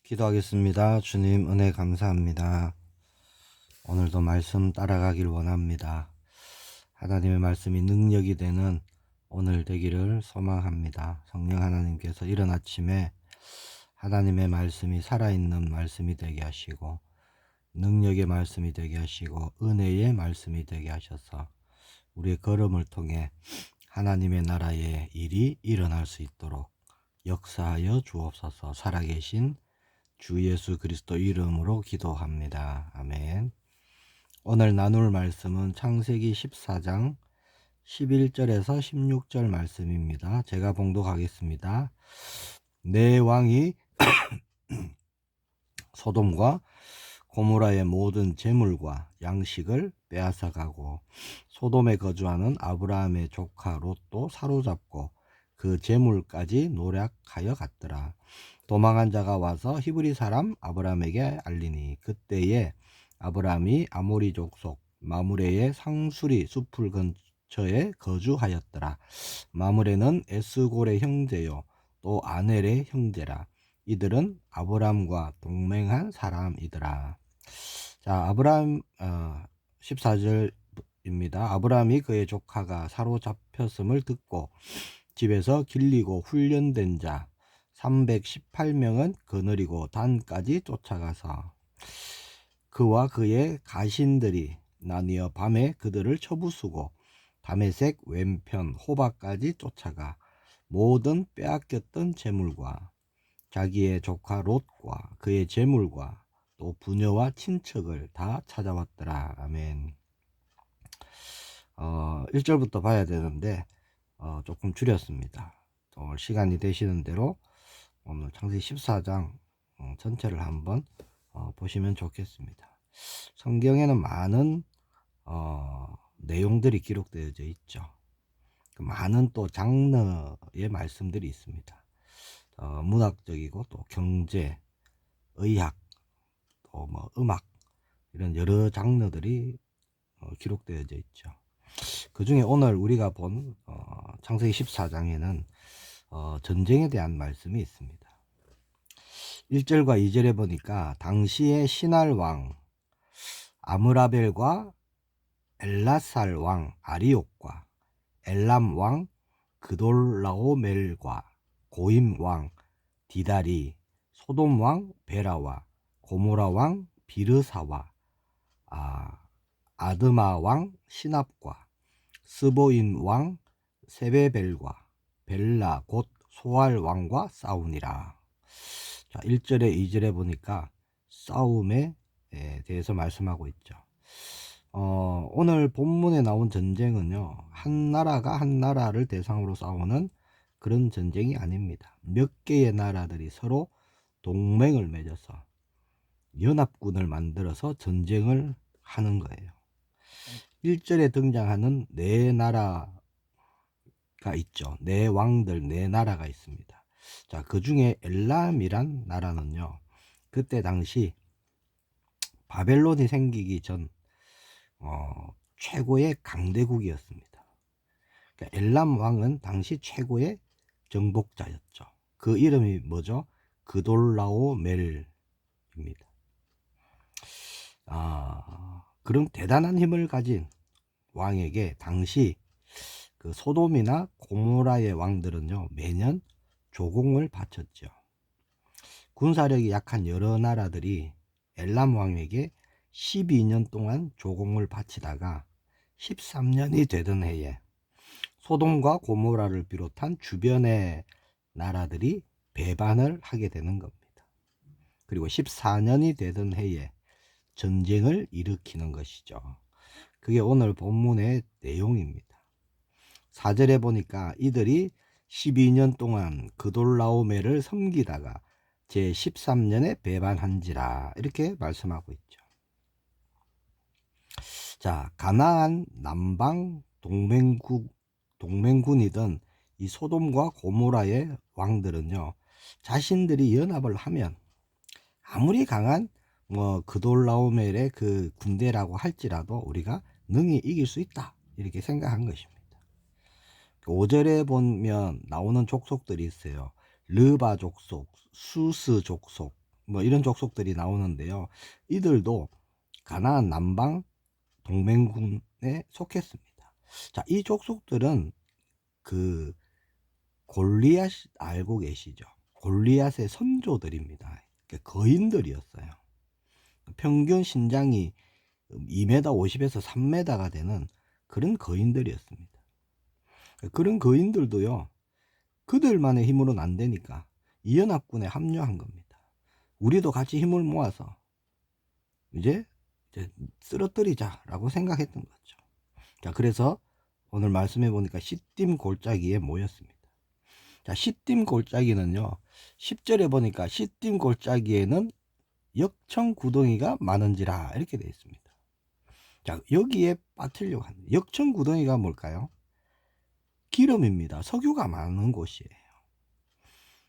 기도하겠습니다. 주님 은혜 감사합니다. 오늘도 말씀 따라가길 원합니다. 하나님의 말씀이 능력이 되는 오늘 되기를 소망합니다. 성령 하나님께서 이른 아침에 하나님의 말씀이 살아있는 말씀이 되게 하시고 능력의 말씀이 되게 하시고 은혜의 말씀이 되게 하셔서 우리의 걸음을 통해 하나님의 나라의 일이 일어날 수 있도록 역사하여 주옵소서. 살아계신 주 예수 그리스도 이름으로 기도합니다. 아멘. 오늘 나눌 말씀은 창세기 14장 11절에서 16절 말씀입니다. 제가 봉독하겠습니다. 내 왕이 소돔과 고모라의 모든 재물과 양식을 빼앗아 가고 소돔에 거주하는 아브라함의 조카 롯도 사로잡고 그 재물까지 노략하여 갔더라. 도망한 자가 와서 히브리 사람 아브라함에게 알리니 그때에 아브라함이 아모리 족속 마므레의 상수리 숲을 근처에 거주하였더라. 마므레는 에스골의 형제요 또 아넬의 형제라. 이들은 아브라함과 동맹한 사람이더라. 자, 아브라함 14절입니다. 아브라함이 그의 조카가 사로잡혔음을 듣고 집에서 길리고 훈련된 자 318명은 그느리고 단까지 쫓아가서 그와 그의 가신들이 나뉘어 밤에 그들을 쳐부수고 다메섹 왼편 호바까지 쫓아가 모든 빼앗겼던 재물과 자기의 조카 롯과 그의 재물과 또 부녀와 친척을 다 찾아왔더라. 아멘. 1절부터 봐야 되는데 조금 줄였습니다. 오늘 시간이 되시는 대로 오늘 창세기 14장 전체를 한번 보시면 좋겠습니다. 성경에는 많은 내용들이 기록되어져 있죠. 그 많은 또 장르의 말씀들이 있습니다. 문학적이고 또 경제, 의학, 또 뭐 음악 이런 여러 장르들이 기록되어져 있죠. 그 중에 오늘 우리가 본 창세기 14장에는 전쟁에 대한 말씀이 있습니다. 1절과 2절에 보니까 당시의 신할 왕 아므라벨과 엘라살 왕 아리옥과 엘람 왕 그돌라오멜과 고임 왕 디다리 소돔 왕 베라와 고모라 왕 비르사와 아드마 왕 시납과 스보인 왕 세베벨과 벨라 곧 소알 왕과 싸우니라. 자, 1절에 2절에 보니까 싸움에 대해서 말씀하고 있죠. 오늘 본문에 나온 전쟁은요, 한 나라가 한 나라를 대상으로 싸우는 그런 전쟁이 아닙니다. 몇 개의 나라들이 서로 동맹을 맺어서 연합군을 만들어서 전쟁을 하는 거예요. 1절에 등장하는 네 나라가 있죠. 네 왕들, 네 나라가 있습니다. 자, 그 중에 엘람이란 나라는요, 그때 당시 바벨론이 생기기 전 최고의 강대국이었습니다. 그러니까 엘람 왕은 당시 최고의 정복자였죠. 그 이름이 뭐죠? 그돌라오멜입니다. 그런 대단한 힘을 가진 왕에게 당시 그 소돔이나 고모라의 왕들은요, 매년 조공을 바쳤죠. 군사력이 약한 여러 나라들이 엘람 왕에게 12년 동안 조공을 바치다가 13년이 되던 해에 소돔과 고모라를 비롯한 주변의 나라들이 배반을 하게 되는 겁니다. 그리고 14년이 되던 해에 전쟁을 일으키는 것이죠. 그게 오늘 본문의 내용입니다. 4절에 보니까 이들이 12년 동안 그돌라오멜을 섬기다가 제13년에 배반한지라 이렇게 말씀하고 있죠. 자, 가나안 남방 동맹군이던 이 소돔과 고모라의 왕들은요, 자신들이 연합을 하면 아무리 강한 그돌라오멜의 그 군대라고 할지라도 우리가 능히 이길 수 있다 이렇게 생각한 것입니다. 5절에 보면 나오는 족속들이 있어요. 르바 족속, 수스 족속, 뭐 이런 족속들이 나오는데요. 이들도 가나안 남방 동맹군에 속했습니다. 자, 이 족속들은 그 골리앗 알고 계시죠? 골리앗의 선조들입니다. 거인들이었어요. 평균 신장이 2m 50에서 3m가 되는 그런 거인들이었습니다. 그런 거인들도요, 그들만의 힘으로는 안 되니까 이연합군에 합류한 겁니다. 우리도 같이 힘을 모아서 이제 쓰러뜨리자라고 생각했던 거죠. 자, 그래서 오늘 말씀해 보니까 시딤 골짜기에 모였습니다. 자, 시딤 골짜기는요, 10절에 보니까 시딤 골짜기에는 역청 구덩이가 많은지라 이렇게 되어 있습니다. 자, 여기에 빠뜨려고 합니다. 역청 구덩이가 뭘까요? 기름입니다. 석유가 많은 곳이에요.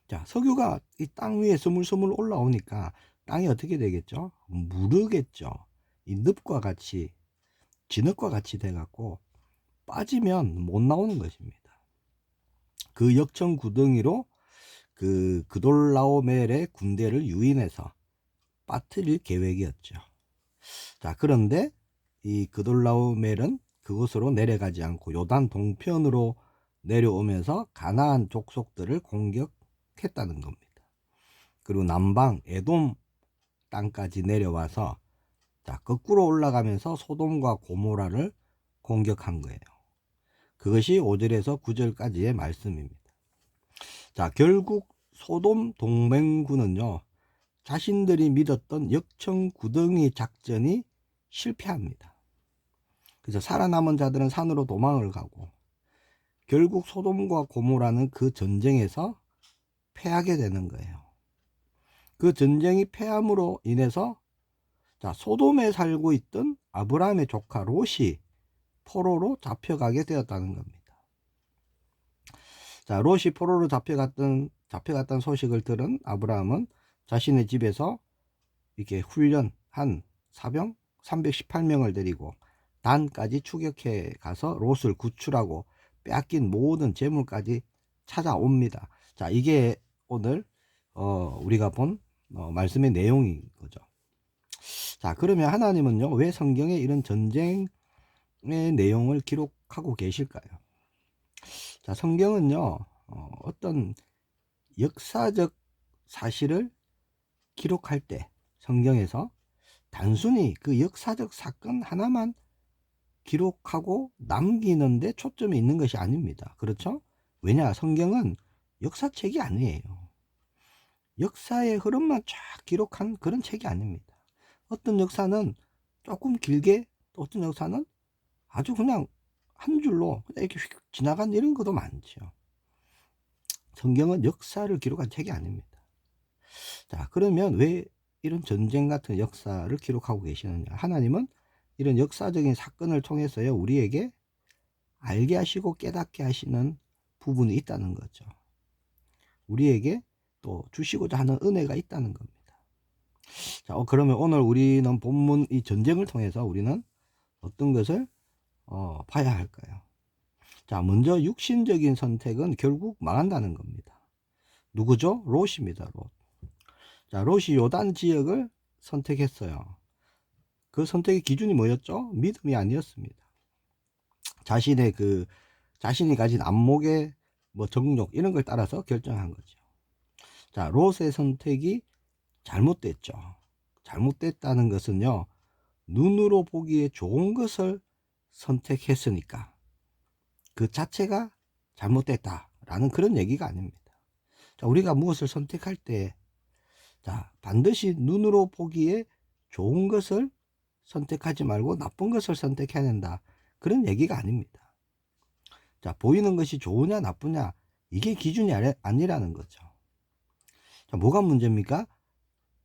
자, 석유가 이 땅 위에 스물스물 올라오니까 땅이 어떻게 되겠죠? 무르겠죠. 이 늪과 같이, 진흙과 같이 돼갖고 빠지면 못 나오는 것입니다. 그 역청 구덩이로 그 그돌라오멜의 군대를 유인해서 빠뜨릴 계획이었죠. 자, 그런데 이 그돌라오멜은 그곳으로 내려가지 않고 요단 동편으로 내려오면서 가나안 족속들을 공격했다는 겁니다. 그리고 남방 에돔 땅까지 내려와서 자, 거꾸로 올라가면서 소돔과 고모라를 공격한 거예요. 그것이 5절에서 9절까지의 말씀입니다. 자, 결국 소돔 동맹군은요, 자신들이 믿었던 역청 구덩이 작전이 실패합니다. 그래서 살아남은 자들은 산으로 도망을 가고 결국 소돔과 고모라는 그 전쟁에서 패하게 되는 거예요. 그 전쟁이 패함으로 인해서 자, 소돔에 살고 있던 아브라함의 조카 롯이 포로로 잡혀가게 되었다는 겁니다. 자, 롯이 포로로 잡혀갔던 소식을 들은 아브라함은 자신의 집에서 이렇게 훈련한 사병 318명을 데리고 단까지 추격해 가서 롯을 구출하고 빼앗긴 모든 재물까지 찾아옵니다. 자, 이게 오늘 우리가 본 말씀의 내용인 거죠. 자, 그러면 하나님은요, 왜 성경에 이런 전쟁의 내용을 기록하고 계실까요? 자, 성경은요, 어떤 역사적 사실을 기록할 때 성경에서 단순히 그 역사적 사건 하나만 기록하고 남기는데 초점이 있는 것이 아닙니다. 그렇죠? 왜냐? 성경은 역사책이 아니에요. 역사의 흐름만 쫙 기록한 그런 책이 아닙니다. 어떤 역사는 조금 길게, 또 어떤 역사는 아주 그냥 한 줄로 이렇게 휙 지나간 이런 것도 많죠. 성경은 역사를 기록한 책이 아닙니다. 자, 그러면 왜 이런 전쟁 같은 역사를 기록하고 계시느냐? 하나님은 이런 역사적인 사건을 통해서요, 우리에게 알게 하시고 깨닫게 하시는 부분이 있다는 거죠. 우리에게 또 주시고자 하는 은혜가 있다는 겁니다. 자, 그러면 오늘 우리는 본문 이 전쟁을 통해서 우리는 어떤 것을 봐야 할까요? 자, 먼저 육신적인 선택은 결국 망한다는 겁니다. 누구죠? 롯입니다. 롯. 자, 롯이 요단 지역을 선택했어요. 그 선택의 기준이 뭐였죠? 믿음이 아니었습니다. 자신이 가진 안목의 정욕 이런 걸 따라서 결정한 거죠. 자, 롯의 선택이 잘못됐죠. 잘못됐다는 것은요, 눈으로 보기에 좋은 것을 선택했으니까 그 자체가 잘못됐다라는 그런 얘기가 아닙니다. 자, 우리가 무엇을 선택할 때 자, 반드시 눈으로 보기에 좋은 것을 선택하지 말고 나쁜 것을 선택해야 된다. 그런 얘기가 아닙니다. 자, 보이는 것이 좋으냐 나쁘냐 이게 기준이 아니라는 거죠. 자, 뭐가 문제입니까?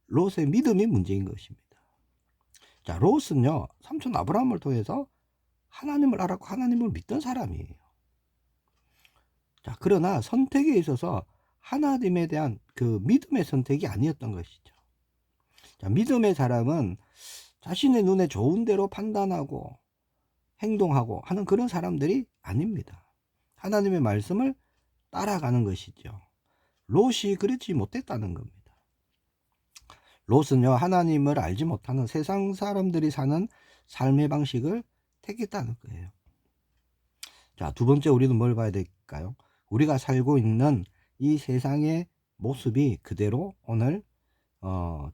롯의 믿음이 문제인 것입니다. 자, 롯은요, 삼촌 아브라함을 통해서 하나님을 알았고 하나님을 믿던 사람이에요. 자, 그러나 선택에 있어서 하나님에 대한 그 믿음의 선택이 아니었던 것이죠. 자, 믿음의 사람은 자신의 눈에 좋은 대로 판단하고 행동하고 하는 그런 사람들이 아닙니다. 하나님의 말씀을 따라가는 것이죠. 롯이 그렇지 못했다는 겁니다. 롯은요, 하나님을 알지 못하는 세상 사람들이 사는 삶의 방식을 택했다는 거예요. 자, 두 번째 우리는 뭘 봐야 될까요? 우리가 살고 있는 이 세상의 모습이 그대로 오늘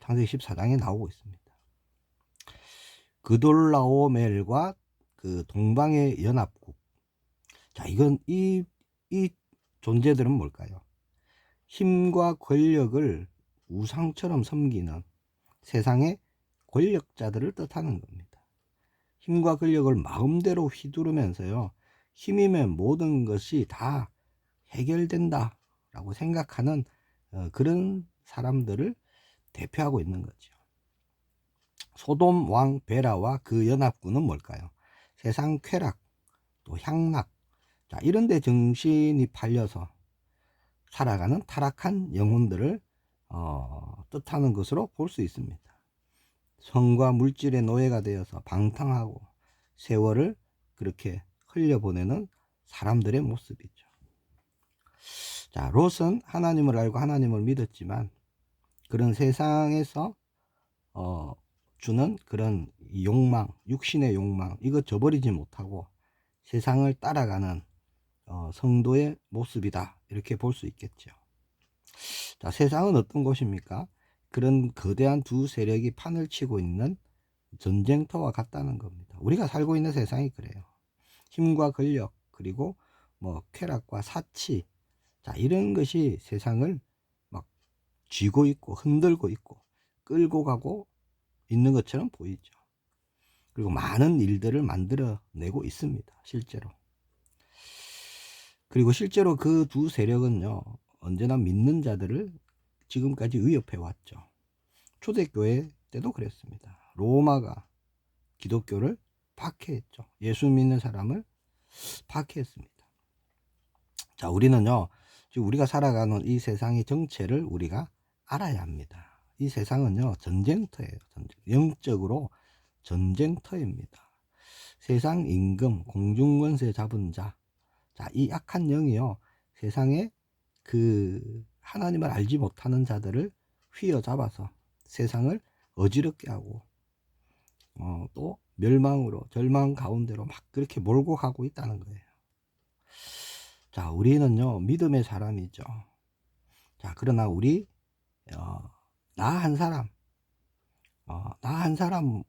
창세기 14장에 나오고 있습니다. 그돌라오멜과 그 동방의 연합국. 자, 이건 이 존재들은 뭘까요? 힘과 권력을 우상처럼 섬기는 세상의 권력자들을 뜻하는 겁니다. 힘과 권력을 마음대로 휘두르면서요, 힘이면 모든 것이 다 해결된다 라고 생각하는 그런 사람들을 대표하고 있는 거죠. 소돔 왕 베라와 그 연합군은 뭘까요? 세상 쾌락, 또 향락, 자, 이런 데 정신이 팔려서 살아가는 타락한 영혼들을 뜻하는 것으로 볼 수 있습니다. 성과 물질의 노예가 되어서 방탕하고 세월을 그렇게 흘려보내는 사람들의 모습이죠. 자, 롯은 하나님을 알고 하나님을 믿었지만 그런 세상에서 주는 그런 욕망, 육신의 욕망, 이거 저버리지 못하고 세상을 따라가는 성도의 모습이다, 이렇게 볼 수 있겠죠. 자, 세상은 어떤 곳입니까? 그런 거대한 두 세력이 판을 치고 있는 전쟁터와 같다는 겁니다. 우리가 살고 있는 세상이 그래요. 힘과 권력, 그리고 뭐 쾌락과 사치, 자, 이런 것이 세상을 막 쥐고 있고 흔들고 있고 끌고 가고 있는 것처럼 보이죠. 그리고 많은 일들을 만들어내고 있습니다, 실제로. 그리고 실제로 그 두 세력은요, 언제나 믿는 자들을 지금까지 위협해 왔죠. 초대교회 때도 그랬습니다. 로마가 기독교를 박해했죠. 예수 믿는 사람을 박해했습니다. 자, 우리는요, 지금 우리가 살아가는 이 세상의 정체를 우리가 알아야 합니다. 이 세상은요, 전쟁터예요. 영적으로 전쟁터입니다. 세상 임금, 공중권세 잡은 자, 자, 이 악한 영이요, 세상에 그 하나님을 알지 못하는 자들을 휘어잡아서 세상을 어지럽게 하고 또 멸망으로, 절망 가운데로 막 그렇게 몰고 가고 있다는 거예요. 자, 우리는요, 믿음의 사람이죠. 자, 그러나 우리 나 한 사람, 나 한 사람의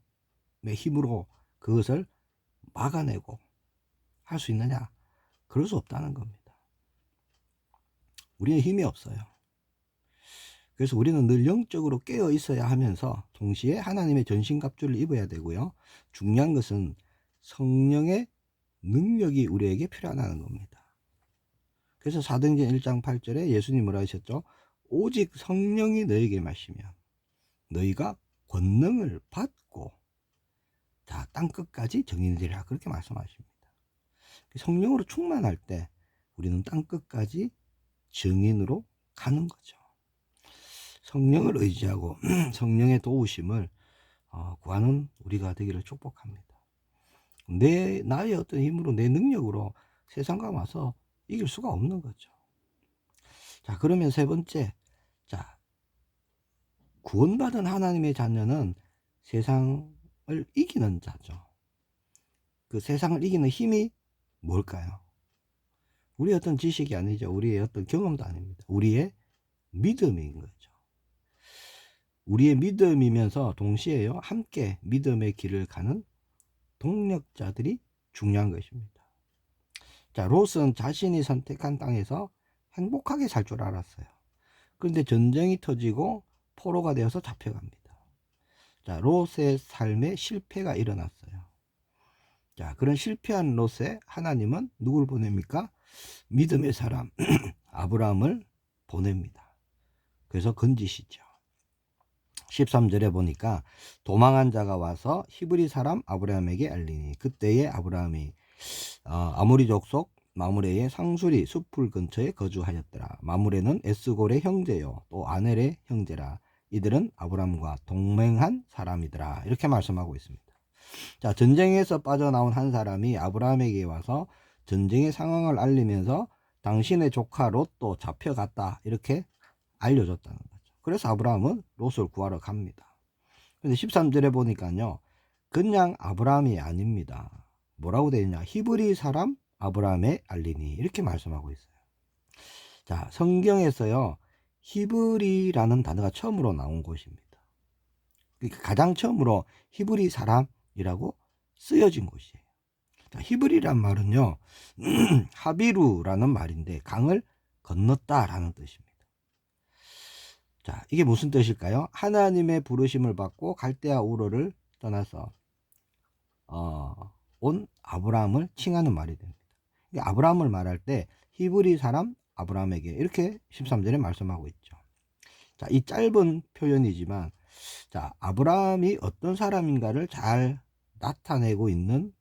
힘으로 그것을 막아내고 할 수 있느냐? 그럴 수 없다는 겁니다. 우리는 힘이 없어요. 그래서 우리는 늘 영적으로 깨어 있어야 하면서 동시에 하나님의 전신갑주를 입어야 되고요. 중요한 것은 성령의 능력이 우리에게 필요하다는 겁니다. 그래서 사도행전 1장 8절에 예수님 뭐라 하셨죠? 오직 성령이 너에게 마시면 너희가 권능을 받고 다 땅끝까지 증인되리라, 그렇게 말씀하십니다. 성령으로 충만할 때 우리는 땅끝까지 증인으로 가는 거죠. 성령을 의지하고 성령의 도우심을 구하는 우리가 되기를 축복합니다. 나의 어떤 힘으로, 내 능력으로 세상과 와서 이길 수가 없는 거죠. 자, 그러면 세 번째, 자, 구원받은 하나님의 자녀는 세상을 이기는 자죠. 그 세상을 이기는 힘이 뭘까요? 우리의 어떤 지식이 아니죠. 우리의 어떤 경험도 아닙니다. 우리의 믿음인 거죠. 우리의 믿음이면서 동시에요, 함께 믿음의 길을 가는 동력자들이 중요한 것입니다. 자, 롯은 자신이 선택한 땅에서 행복하게 살 줄 알았어요. 그런데 전쟁이 터지고 포로가 되어서 잡혀갑니다. 자, 롯의 삶에 실패가 일어났어요. 자, 그런 실패한 롯에 하나님은 누굴 보냅니까? 믿음의 사람 아브라함을 보냅니다. 그래서 건지시죠. 13절에 보니까 도망한 자가 와서 히브리 사람 아브라함에게 알리니 그때에 아브라함이 아모리 족속 마므레의 상수리 숲풀 근처에 거주하였더라. 마므레는 에스골의 형제요 또 아넬의 형제라. 이들은 아브라함과 동맹한 사람이더라. 이렇게 말씀하고 있습니다. 자, 전쟁에서 빠져나온 한 사람이 아브라함에게 와서 전쟁의 상황을 알리면서 당신의 조카 롯도 잡혀갔다, 이렇게 알려줬다는 거죠. 그래서 아브라함은 롯을 구하러 갑니다. 근데 13절에 보니까요, 그냥 아브라함이 아닙니다. 뭐라고 되어 있냐? 히브리 사람 아브라함에 알리니, 이렇게 말씀하고 있어요. 자, 성경에서요, 히브리라는 단어가 처음으로 나온 곳입니다. 그러니까 가장 처음으로 히브리 사람이라고 쓰여진 곳이에요. 자, 히브리란 말은요, 하비루라는 말인데 강을 건넜다라는 뜻입니다. 자, 이게 무슨 뜻일까요? 하나님의 부르심을 받고 갈대아 우르를 떠나서 온 아브라함을 칭하는 말이 됩니다. 아브라함을 말할 때 히브리 사람 아브라함에게, 이렇게 13절에 말씀하고 있죠. 자, 이 짧은 표현이지만, 자, 아브라함이 어떤 사람인가를 잘 나타내고 있는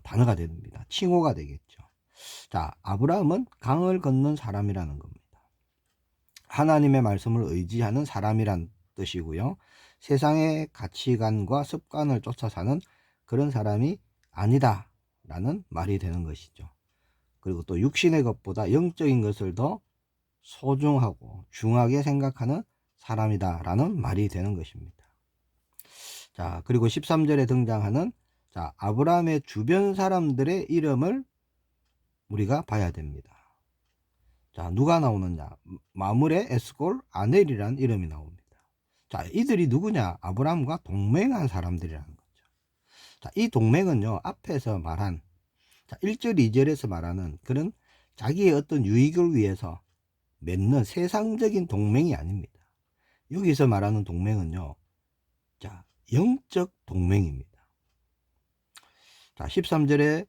단어가 됩니다. 칭호가 되겠죠. 자, 아브라함은 강을 건넌 사람이라는 겁니다. 하나님의 말씀을 의지하는 사람이란 뜻이고요. 세상의 가치관과 습관을 쫓아 사는 그런 사람이 아니다 라는 말이 되는 것이죠. 그리고 또 육신의 것보다 영적인 것을 더 소중하고 중하게 생각하는 사람이다 라는 말이 되는 것입니다. 자, 그리고 13절에 등장하는, 자, 아브라함의 주변 사람들의 이름을 우리가 봐야 됩니다. 자, 누가 나오느냐? 마므레, 에스골, 아넬이라는 이름이 나옵니다. 자, 이들이 누구냐? 아브라함과 동맹한 사람들이라는 거죠. 자, 이 동맹은요, 앞에서 말한, 자, 1절, 2절에서 말하는 그런 자기의 어떤 유익을 위해서 맺는 세상적인 동맹이 아닙니다. 여기서 말하는 동맹은요, 자, 영적 동맹입니다. 자, 13절에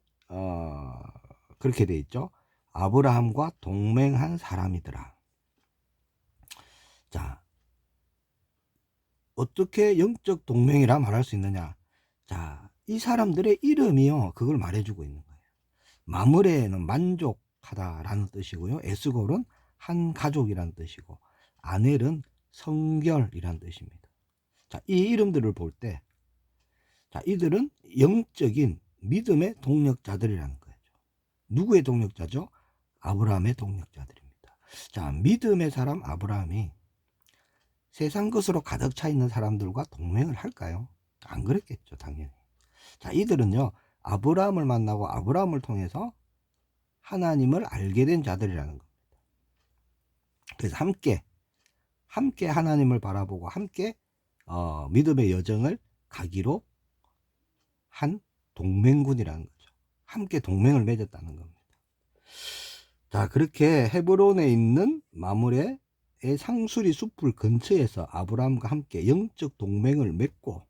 그렇게 돼 있죠. 아브라함과 동맹한 사람이더라. 자, 어떻게 영적 동맹이라 말할 수 있느냐? 자, 이 사람들의 이름이요, 그걸 말해주고 있는 거예요. 마므레는 만족하다라는 뜻이고요. 에스골은 한 가족이라는 뜻이고, 아넬은 성결이라는 뜻입니다. 자, 이 이름들을 볼 때, 자, 이들은 영적인 믿음의 동력자들이라는 거죠. 누구의 동력자죠? 아브라함의 동력자들입니다. 자, 믿음의 사람 아브라함이 세상 것으로 가득 차 있는 사람들과 동맹을 할까요? 안 그랬겠죠, 당연히. 자, 이들은요, 아브라함을 만나고 아브라함을 통해서 하나님을 알게 된 자들이라는 겁니다. 그래서 함께 하나님을 바라보고 함께 믿음의 여정을 가기로 한 동맹군이라는 거죠. 함께 동맹을 맺었다는 겁니다. 자, 그렇게 헤브론에 있는 마므레의 상수리 숲을 근처에서 아브라함과 함께 영적 동맹을 맺고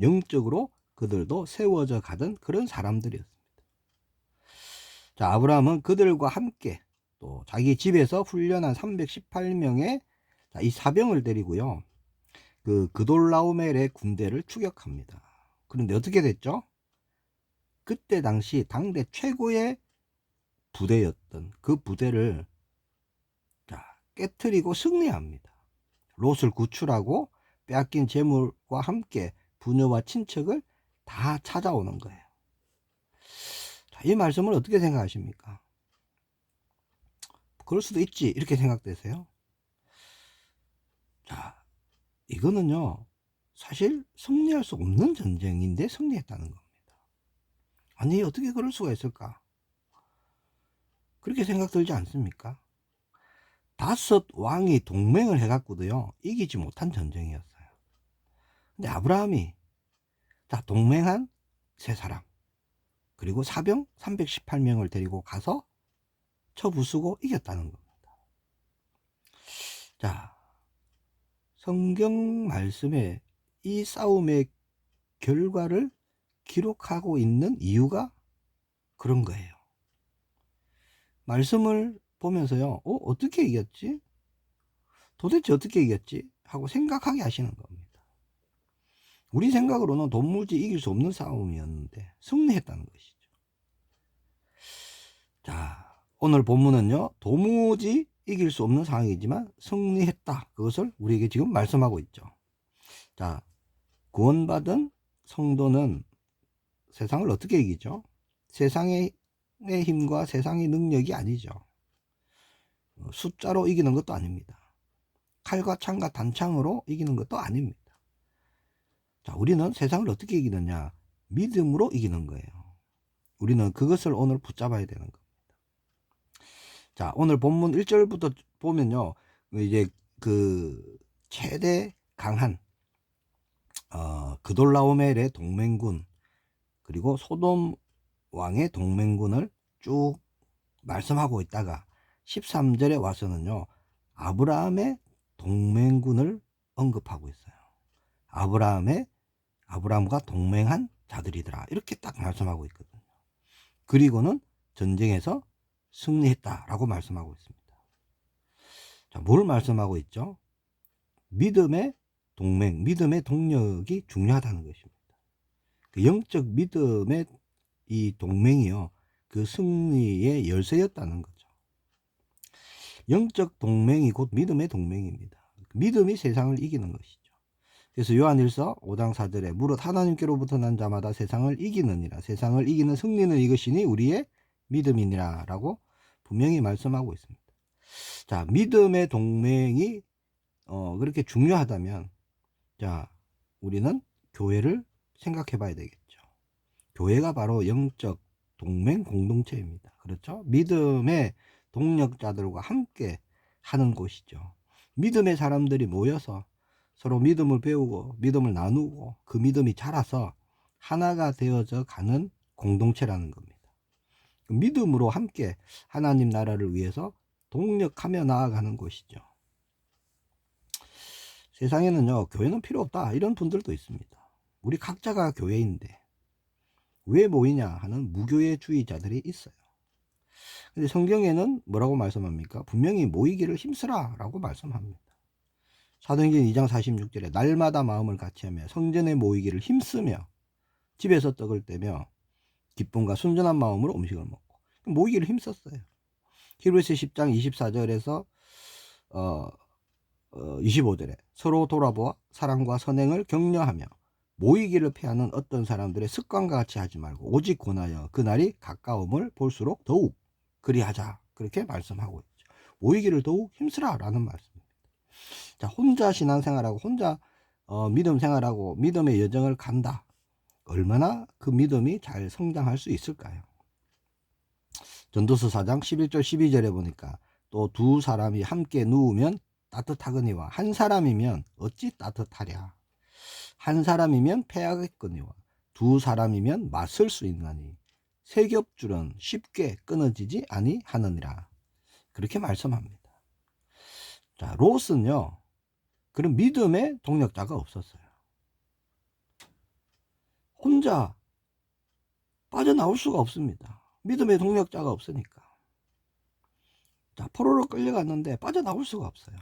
영적으로 그들도 세워져 가던 그런 사람들이었습니다. 자, 아브라함은 그들과 함께 또 자기 집에서 훈련한 318명의 이 사병을 데리고요, 그 그돌라오멜의 군대를 추격합니다. 그런데 어떻게 됐죠? 그때 당시 당대 최고의 부대였던 그 부대를 깨트리고 승리합니다. 롯을 구출하고 빼앗긴 재물과 함께 부녀와 친척을 다 찾아오는 거예요. 자, 이 말씀을 어떻게 생각하십니까? 그럴 수도 있지, 이렇게 생각되세요? 자, 이거는요, 사실 승리할 수 없는 전쟁인데 승리했다는 겁니다. 아니, 어떻게 그럴 수가 있을까? 그렇게 생각 들지 않습니까? 5 왕이 동맹을 해갖고도요, 이기지 못한 전쟁이었어요. 근데 아브라함이 동맹한 3사람, 그리고 사병 318명을 데리고 가서 쳐부수고 이겼다는 겁니다. 자, 성경 말씀에 이 싸움의 결과를 기록하고 있는 이유가 그런 거예요. 말씀을 보면서요, 어떻게 이겼지? 도대체 어떻게 이겼지? 하고 생각하게 하시는 겁니다. 우리 생각으로는 도무지 이길 수 없는 싸움이었는데 승리했다는 것이죠. 자, 오늘 본문은요, 도무지 이길 수 없는 상황이지만 승리했다, 그것을 우리에게 지금 말씀하고 있죠. 자, 구원받은 성도는 세상을 어떻게 이기죠? 세상의 힘과 세상의 능력이 아니죠. 숫자로 이기는 것도 아닙니다. 칼과 창과 단창으로 이기는 것도 아닙니다. 자, 우리는 세상을 어떻게 이기느냐? 믿음으로 이기는 거예요. 우리는 그것을 오늘 붙잡아야 되는 겁니다. 자, 오늘 본문 1절부터 보면요. 이제 그 최대 강한 그돌라오멜의 동맹군 그리고 소돔 왕의 동맹군을 쭉 말씀하고 있다가 13절에 와서는요. 아브라함의 동맹군을 언급하고 있어요. 아브라함과 동맹한 자들이더라. 이렇게 딱 말씀하고 있거든요. 그리고는 전쟁에서 승리했다라고 말씀하고 있습니다. 자, 뭘 말씀하고 있죠? 믿음의 동맹, 믿음의 동력이 중요하다는 것입니다. 그 영적 믿음의 이 동맹이요, 그 승리의 열쇠였다는 거죠. 영적 동맹이 곧 믿음의 동맹입니다. 믿음이 세상을 이기는 것이죠. 그래서 요한일서 5장 4절에 무릇 하나님께로부터 난 자마다 세상을 이기느니라. 세상을 이기는 승리는 이것이니 우리의 믿음이니라 라고 분명히 말씀하고 있습니다. 자, 믿음의 동맹이 그렇게 중요하다면, 자, 우리는 교회를 생각해 봐야 되겠죠. 교회가 바로 영적 동맹 공동체입니다. 그렇죠? 믿음의 동력자들과 함께 하는 곳이죠. 믿음의 사람들이 모여서 서로 믿음을 배우고 믿음을 나누고 그 믿음이 자라서 하나가 되어져 가는 공동체라는 겁니다. 믿음으로 함께 하나님 나라를 위해서 동력하며 나아가는 곳이죠. 세상에는요, 교회는 필요 없다 이런 분들도 있습니다. 우리 각자가 교회인데 왜 모이냐 하는 무교회주의자들이 있어요. 근데 성경에는 뭐라고 말씀합니까? 분명히 모이기를 힘쓰라 라고 말씀합니다. 사도행전 2장 46절에 날마다 마음을 같이하며 성전에 모이기를 힘쓰며 집에서 떡을 떼며 기쁨과 순전한 마음으로 음식을 먹고 모이기를 힘썼어요. 히브리서 10장 24절에서 25절에 서로 돌아보아 사랑과 선행을 격려하며 모이기를 패하는 어떤 사람들의 습관과 같이 하지 말고 오직 권하여 그날이 가까움을 볼수록 더욱 그리하자. 그렇게 말씀하고 있죠. 모이기를 더욱 힘쓰라 라는 말씀입니다. 자, 혼자 신앙생활하고 혼자 믿음 생활하고 믿음의 여정을 간다. 얼마나 그 믿음이 잘 성장할 수 있을까요? 전도서 4장 11절 12절에 보니까 또 두 사람이 함께 누우면 따뜻하거니와 한 사람이면 어찌 따뜻하랴. 한 사람이면 패하겠거니와 두 사람이면 맞설 수 있나니 세 겹줄은 쉽게 끊어지지 아니하느니라. 그렇게 말씀합니다. 자, 롯은요, 그런 믿음의 동력자가 없었어요. 혼자 빠져나올 수가 없습니다. 믿음의 동력자가 없으니까. 자, 포로로 끌려갔는데 빠져나올 수가 없어요.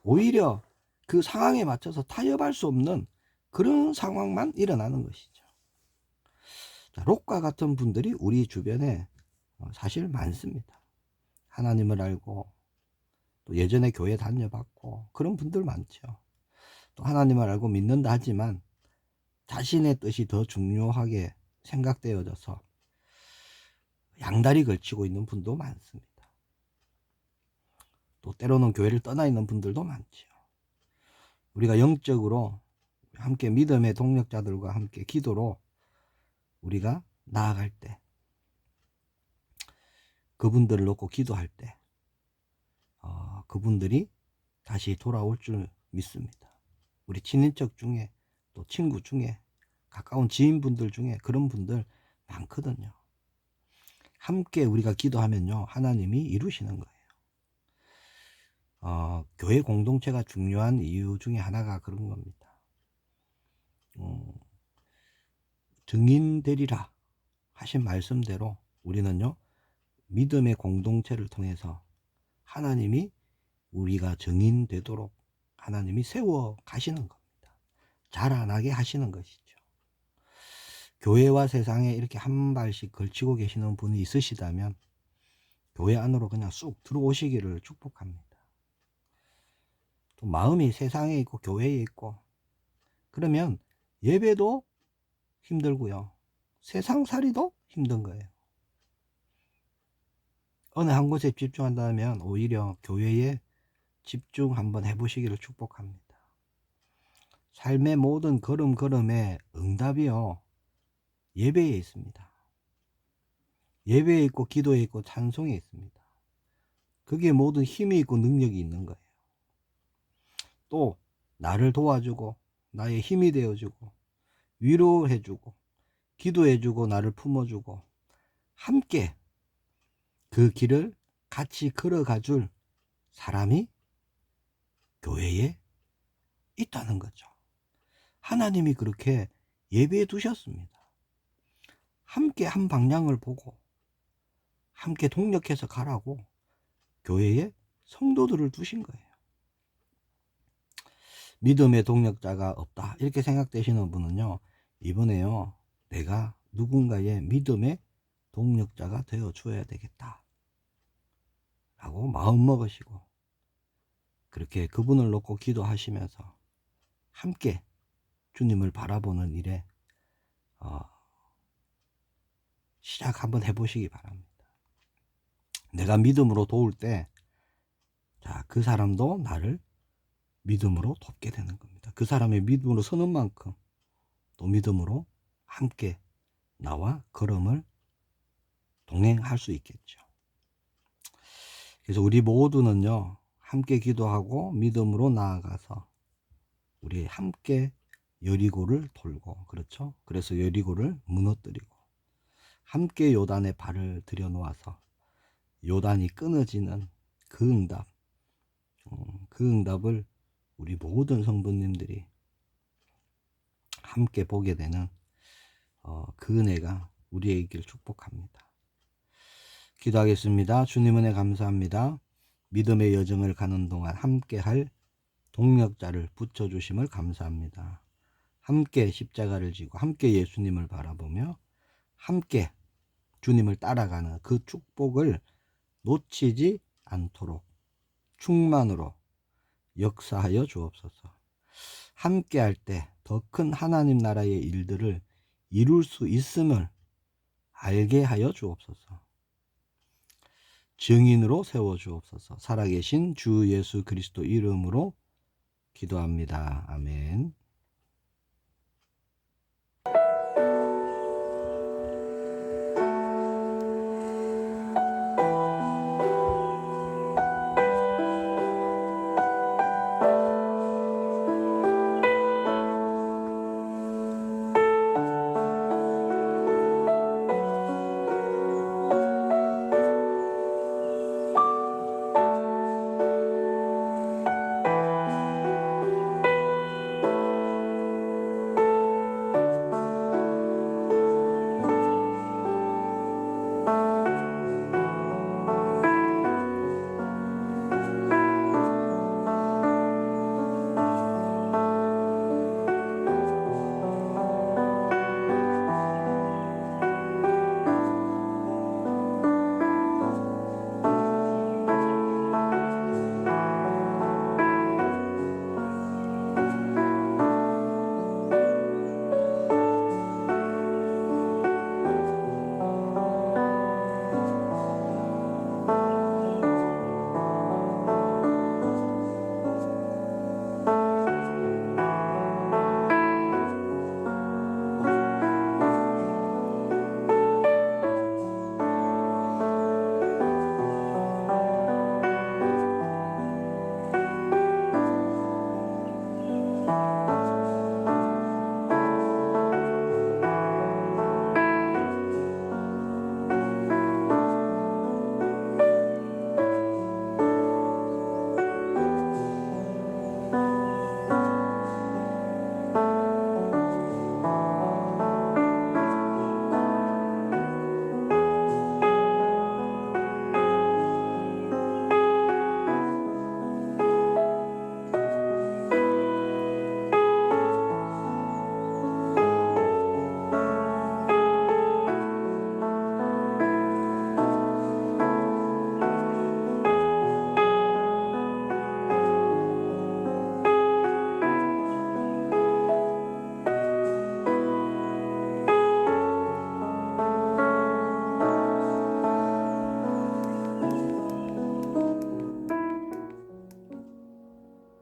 오히려 그 상황에 맞춰서 타협할 수 없는 그런 상황만 일어나는 것이죠. 자, 롯과 같은 분들이 우리 주변에 사실 많습니다. 하나님을 알고 또 예전에 교회 다녀봤고 그런 분들 많죠. 또 하나님을 알고 믿는다 하지만 자신의 뜻이 더 중요하게 생각되어져서 양다리 걸치고 있는 분도 많습니다. 또 때로는 교회를 떠나 있는 분들도 많죠. 우리가 영적으로 함께 믿음의 동력자들과 함께 기도로 우리가 나아갈 때, 그분들을 놓고 기도할 때 그분들이 다시 돌아올 줄 믿습니다. 우리 친인척 중에 또 친구 중에 가까운 지인분들 중에 그런 분들 많거든요. 함께 우리가 기도하면요, 하나님이 이루시는 거예요. 교회 공동체가 중요한 이유 중에 하나가 그런 겁니다. 증인되리라 하신 말씀대로 우리는요, 믿음의 공동체를 통해서 하나님이 우리가 증인되도록 하나님이 세워 가시는 겁니다. 자라나게 하시는 것이죠. 교회와 세상에 이렇게 한 발씩 걸치고 계시는 분이 있으시다면 교회 안으로 그냥 쑥 들어오시기를 축복합니다. 또 마음이 세상에 있고 교회에 있고 그러면 예배도 힘들고요. 세상살이도 힘든 거예요. 어느 한 곳에 집중한다면 오히려 교회에 집중 한번 해보시기를 축복합니다. 삶의 모든 걸음걸음에 응답이요, 예배에 있습니다. 예배에 있고 기도에 있고 찬송에 있습니다. 그게 모든 힘이 있고 능력이 있는 거예요. 또 나를 도와주고 나의 힘이 되어주고 위로해주고 기도해주고 나를 품어주고 함께 그 길을 같이 걸어가줄 사람이 교회에 있다는 거죠. 하나님이 그렇게 예배해 두셨습니다. 함께 한 방향을 보고 함께 동력해서 가라고 교회에 성도들을 두신 거예요. 믿음의 동력자가 없다 이렇게 생각되시는 분은요, 이번에요 내가 누군가의 믿음의 동력자가 되어 주어야 되겠다 라고 마음 먹으시고 그렇게 그분을 놓고 기도하시면서 함께 주님을 바라보는 일에 시작 한번 해보시기 바랍니다. 내가 믿음으로 도울 때 그 사람도 나를 믿음으로 돕게 되는 겁니다. 그 사람의 믿음으로 서는 만큼 또 믿음으로 함께 나와 걸음을 동행할 수 있겠죠. 그래서 우리 모두는요 함께 기도하고 믿음으로 나아가서 우리 함께 여리고를 돌고, 그렇죠? 그래서 여리고를 무너뜨리고 함께 요단에 발을 들여놓아서 요단이 끊어지는 그 응답을 우리 모든 성도님들이 함께 보게 되는 그 은혜가 우리의 길 축복합니다. 기도하겠습니다. 주님 은혜 감사합니다. 믿음의 여정을 가는 동안 함께할 동력자를 붙여주심을 감사합니다. 함께 십자가를 지고 함께 예수님을 바라보며 함께 주님을 따라가는 그 축복을 놓치지 않도록 충만으로 역사하여 주옵소서. 함께 할 때 더 큰 하나님 나라의 일들을 이룰 수 있음을 알게 하여 주옵소서. 증인으로 세워 주옵소서. 살아계신 주 예수 그리스도 이름으로 기도합니다. 아멘.